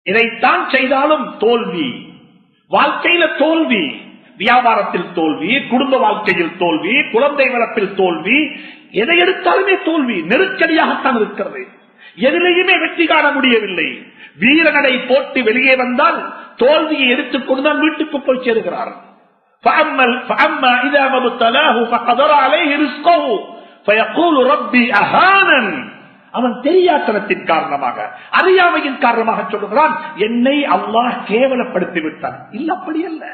இதைத்தான் செய்தாலும் தோல்வி, வாழ்க்கையில தோல்வி, வியாபாரத்தில் தோல்வி, குடும்ப வாழ்க்கையில் தோல்வி, குழந்தை வளர்ப்பில் தோல்வி, எதை எடுத்தாலுமே தோல்வி நெருக்கடியாகத்தான் இருக்கிறது. எதிலையுமே வெற்றி காண முடியவில்லை. வீரநடை போட்டு வெளியே வந்தால் தோல்வியை எடுத்துக்கொண்டு தான் வீட்டுக்கு போய் சேருகிறார். அவன் தெரியாத்தனத்தின் காரணமாக, அறியாமையின் காரணமாக சொல்லுகிறான், என்னை அல்லாஹ் கேவலப்படுத்தி விட்டான். இல்ல, அப்படி அல்ல.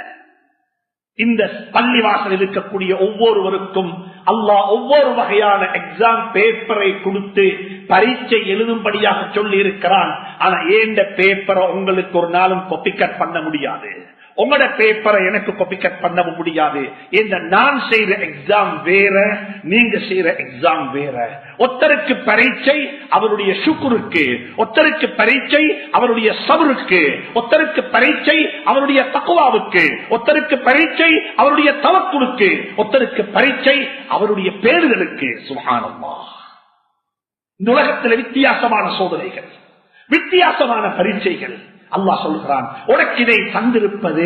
இந்த பள்ளிவாசல் இருக்கக்கூடிய ஒவ்வொருவருக்கும் அல்லாஹ் ஒவ்வொரு வகையான எக்ஸாம் பேப்பரை கொடுத்து பரீட்சை எழுதும்படியாக சொல்லி இருக்கிறான். ஆனா ஏண்ட பேப்பரை உங்களுக்கு ஒரு நாளும் காப்பி கட் பண்ண முடியாது, உங்களோட பேப்பரை எனக்கு காப்பி கட் பண்ண முடியாது. இந்த நான் செய்யற எக்ஸாம் வேற, நீங்க செய்யற எக்ஸாம் வேற. ஒருத்தருக்கு பரீட்சை அவருடைய சுக்குருக்கு, ஒருத்தருக்கு பரீட்சை அவருடைய சபருக்கு, ஒருத்தருக்கு பரீட்சை அவருடைய தக்குவாவுக்கு, ஒருத்தருக்கு பரீட்சை அவருடைய தவக்குலுக்கு, ஒருத்தருக்கு பரீட்சை அவருடைய பேறுகளுக்கு. சுப்ஹானல்லாஹ். இந்த உலகத்தில் வித்தியாசமான சோதனைகள், வித்தியாசமான பரீட்சைகள். அல்லாஹ் சொல்கிறான், உனக்கு இதை தந்திருப்பது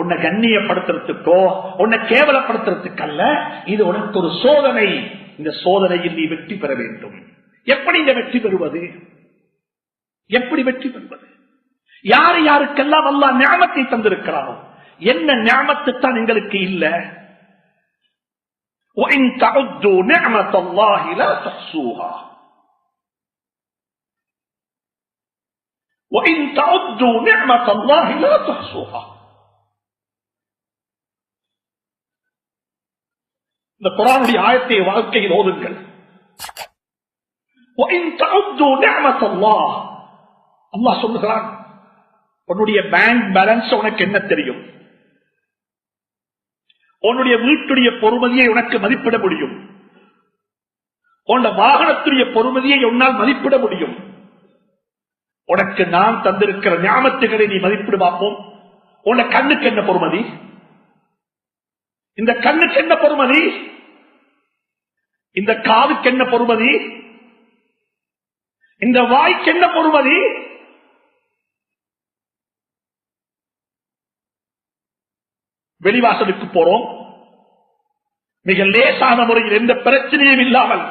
உன்னை கண்ணியப்படுத்துறதுக்கோ உன்னை கேவலப்படுத்துறதுக்கு அல்ல, இது உனக்கு ஒரு சோதனை. இந்த சோதனையில் நீ வெற்றி பெற வேண்டும். எப்படி இந்த வெற்றி பெறுவது? எப்படி வெற்றி பெறுவது? யாரு யாருக்கெல்லாம் அல்லாஹ் நிஅமத்தை தந்திருக்கிறானோ, என்ன நிஅமத்து தான் எங்களுக்கு இல்ல? وَإِن تَعُدُّوا نِعْمَةَ اللَّهِ لَا تُحْصُوهَا وَإِن تَعُدُّوا نِعْمَةَ اللَّهِ لَا تُحْصُوهَا. இந்த குர்ஆனுடைய ஆயத்தை வாழ்க்கையில் ஓதுங்கள். وَإِن تَعُدُّوا نِعْمَةَ اللَّهِ, அல்லாஹ் சொல்லுகிறான், உன்னுடைய பேங்க் பேலன்ஸ் உனக்கு என்ன தெரியும்? உன்னுடைய வீட்டுடைய பொறுமதியை உனக்கு மதிப்பிட முடியும். உன்னுடைய வாகனத்துடைய பொறுமதியை உன்னால் மதிப்பிட முடியும். உனக்கு நான் தந்திருக்கிற ஞாபகத்துகளை நீ மதிப்பிடு பார்ப்போம். உன்னை கண்ணுக்கு என்ன பொறுமதி? இந்த கண்ணுக்கு என்ன பொறுமதி? இந்த காதுக்கு என்ன பொறுமதி? இந்த வாய்க்கு என்ன பொறுமதி? வெளிவாசலுக்கு போறோம், மிக லேசான முறையில் எந்த பிரச்சனையும் இல்லாமல்.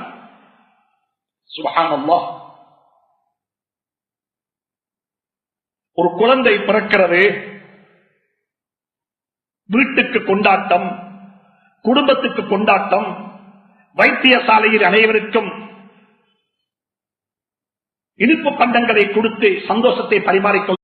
சுப்ஹானல்லாஹ். ஒரு குழந்தை பிறக்கிறது, வீட்டுக்கு கொண்டாட்டம், குடும்பத்துக்கு கொண்டாட்டம், வைத்தியசாலையில் அனைவருக்கும் இனிப்பு பண்டங்களை கொடுத்து சந்தோஷத்தை பரிமாறிக்கொள்ள